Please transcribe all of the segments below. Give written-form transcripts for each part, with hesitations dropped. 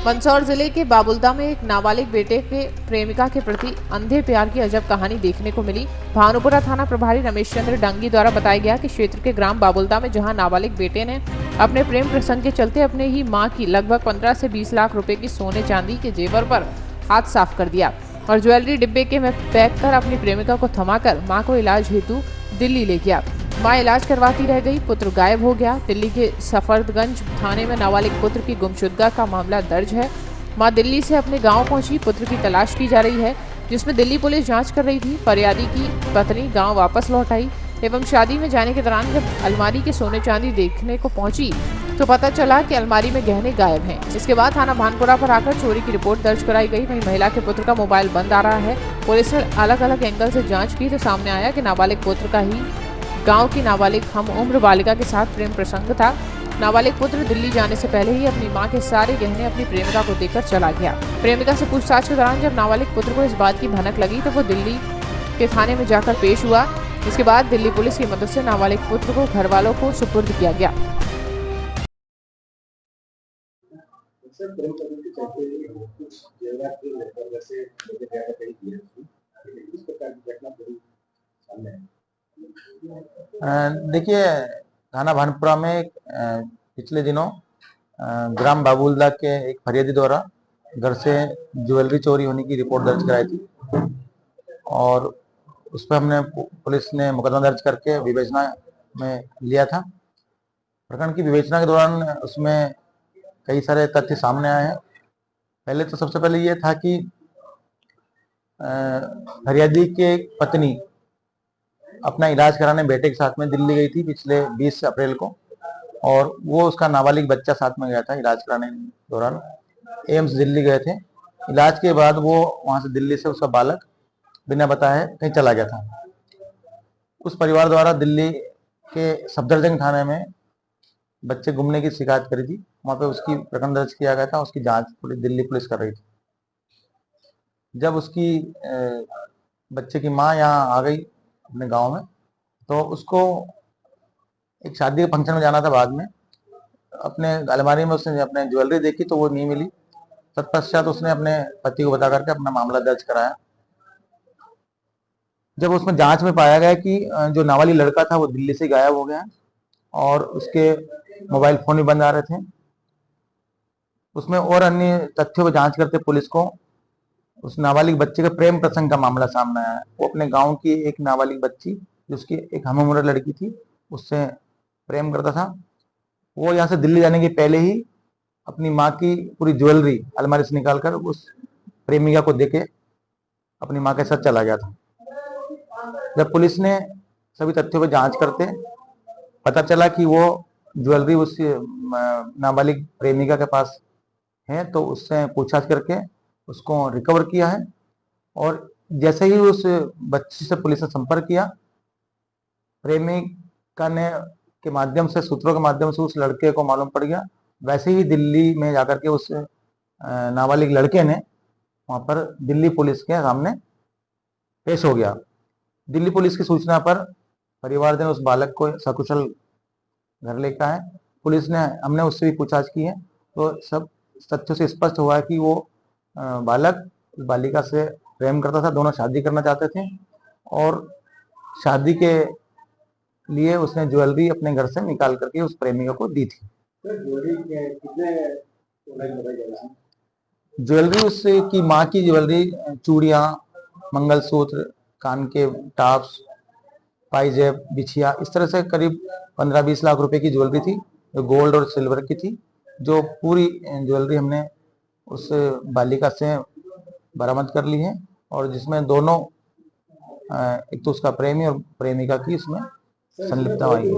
मंदसौर जिले के बाबुल्दा में एक नाबालिग बेटे के प्रेमिका के प्रति अंधे प्यार की अजब कहानी देखने को मिली। भानुपुरा थाना प्रभारी रमेश चंद्र डंगी द्वारा बताया गया कि क्षेत्र के ग्राम बाबुल्दा में जहां नाबालिग बेटे ने अपने प्रेम प्रसंग के चलते अपने ही मां की लगभग 15 से 20 लाख रुपए की सोने चांदी के जेवर पर हाथ साफ कर दिया और ज्वेलरी डिब्बे के में पैक कर अपनी प्रेमिका को थमाकर मां को इलाज हेतु दिल्ली ले गया। मां इलाज करवाती रह गई, पुत्र गायब हो गया। दिल्ली के सफदरगंज थाने में नाबालिग पुत्र की गुमशुदगी का मामला दर्ज है। मां दिल्ली से अपने गांव पहुंची, पुत्र की तलाश की जा रही है, जिसमें दिल्ली पुलिस जांच कर रही थी। फरियादी की पत्नी गांव वापस लौट आई एवं शादी में जाने के दौरान जब अलमारी के सोने चांदी देखने को पहुंची तो पता चला कि अलमारी में गहने गायब हैं। इसके बाद थाना भानपुरा पर आकर चोरी की रिपोर्ट दर्ज कराई गई। वहीं महिला के पुत्र का मोबाइल बंद आ रहा है। पुलिस ने अलग अलग एंगल से जांच की तो सामने आया कि नाबालिग पुत्र का ही गांव की नाबालिग हम उम्र बालिका के साथ प्रेम प्रसंग था। नाबालिग पुत्र दिल्ली जाने से पहले ही अपनी मां के सारे गहने अपनी प्रेमिका को देकर चला गया। प्रेमिका से पूछताछ के दौरान जब नाबालिग पुत्र को इस बात की भनक लगी तो वो दिल्ली के थाने में जाकर पेश हुआ। इसके बाद दिल्ली पुलिस की मदद से नाबालिग पुत्र को घर वालों को सुपुर्द किया गया। देखिए, थाना भानपुरा में पिछले दिनों ग्राम बाबुल्दा के एक फरियादी द्वारा घर से ज्वेलरी चोरी होने की रिपोर्ट दर्ज कराई थी और उस पर हमने पुलिस ने मुकदमा दर्ज करके विवेचना में लिया था। प्रकरण की विवेचना के दौरान उसमें कई सारे तथ्य सामने आए हैं। पहले तो सबसे पहले ये था कि फरियादी के पत्नी अपना इलाज कराने बेटे के साथ में दिल्ली गई थी पिछले 20 अप्रैल को और वो उसका नाबालिग बच्चा साथ में गया था। इलाज कराने के दौरान एम्स दिल्ली गए थे। इलाज के बाद वो वहां से दिल्ली से उसका बालक बिना बताए कहीं चला गया था। उस परिवार द्वारा दिल्ली के सफदरजंग थाने में बच्चे गुमने की शिकायत करी थी। वहां पे उसकी प्रकरण दर्ज किया गया था। उसकी जांच दिल्ली पुलिस कर रही थी। जब उसकी बच्चे की माँ यहाँ आ गई अपने गांव में तो उसको एक शादी के फंक्शन में जाना था। बाद में अपने अलमारी में उसने अपने ज्वेलरी देखी तो वो नहीं मिली। तत्पश्चात उसने अपने पति को बता करके अपना मामला दर्ज कराया। जब उसमें जांच में पाया गया कि जो नाबालिग लड़का था वो दिल्ली से गायब हो गया और उसके मोबाइल फोन भी बंद आ रहे थे। उसमें और अन्य तथ्यों पर जांच करते पुलिस को उस नाबालिग बच्चे के प्रेम प्रसंग का मामला सामने आया। वो अपने गांव की एक नाबालिग बच्ची जो उसकी एक हम उम्र लड़की थी उससे प्रेम करता था। वो यहाँ से दिल्ली जाने के पहले ही अपनी माँ की पूरी ज्वेलरी अलमारी से निकालकर उस प्रेमिका को देके अपनी माँ के साथ चला गया था। जब पुलिस ने सभी तथ्यों पर जांच करते पता चला कि वो ज्वेलरी उस नाबालिग प्रेमिका के पास है तो उससे पूछताछ करके उसको रिकवर किया है। और जैसे ही उस बच्ची से पुलिस ने संपर्क किया, प्रेमिका ने के माध्यम से सूत्रों के माध्यम से उस लड़के को मालूम पड़ गया। वैसे ही दिल्ली में जाकर के उस नाबालिग लड़के ने वहां पर दिल्ली पुलिस के सामने पेश हो गया। दिल्ली पुलिस की सूचना पर परिवार ने उस बालक को सकुशल घर लेकर आए। पुलिस ने हमने उससे भी पूछताछ की है तो सब तथ्यों से स्पष्ट हुआ है कि वो बालक उस बालिका से प्रेम करता था। दोनों शादी करना चाहते थे और शादी के लिए उसने ज्वेलरी अपने घर से निकाल करके उस प्रेमिका को दी थी। ज्वेलरी उसकी माँ की ज्वेलरी, चूड़ियाँ, मंगलसूत्र, कान के टॉप्स, पाइजेब, बिछिया, इस तरह से करीब 15-20 लाख रुपए की ज्वेलरी थी जो गोल्ड और सिल्वर की थी। जो पूरी ज्वेलरी हमने उस बालिका से बरामद कर ली है और जिसमें दोनों एक तो उसका प्रेमी और प्रेमिका की इसमें संलिप्तता आई है।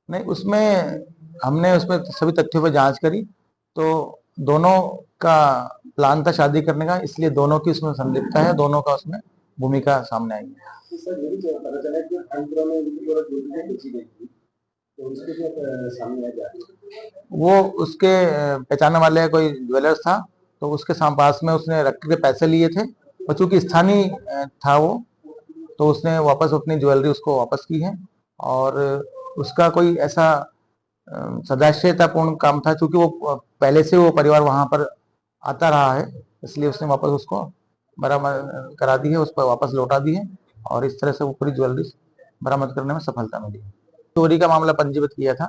नहीं, उसमें हमने उसमें सभी तथ्यों पर जांच करी तो दोनों का प्लान था शादी करने का, इसलिए दोनों की उसमें संलिप्तता है, दोनों का उसमें भूमिका सामने आई है। वो उसके पहचानने वाले कोई ज्वेलर्स था तो उसके पास में उसने रख के पैसे लिए थे और चूंकि स्थानीय था वो तो उसने वापस अपनी ज्वेलरी उसको वापस की है और उसका कोई ऐसा सदाशयतापूर्ण काम था, क्योंकि वो पहले से वो परिवार वहां पर आता रहा है, इसलिए उसने वापस उसको बरामद करा दी है, उस पर वापस लौटा दी है और इस तरह से वो पूरी ज्वेलरी बरामद करने में सफलता मिली। चोरी का मामला पंजीबद्ध किया था।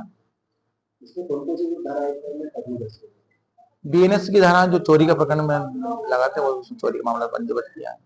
बीएनएस की धारा जो चोरी का प्रकरण में लगाते हैं, वो चोरी का मामला पंजीबद्ध किया है।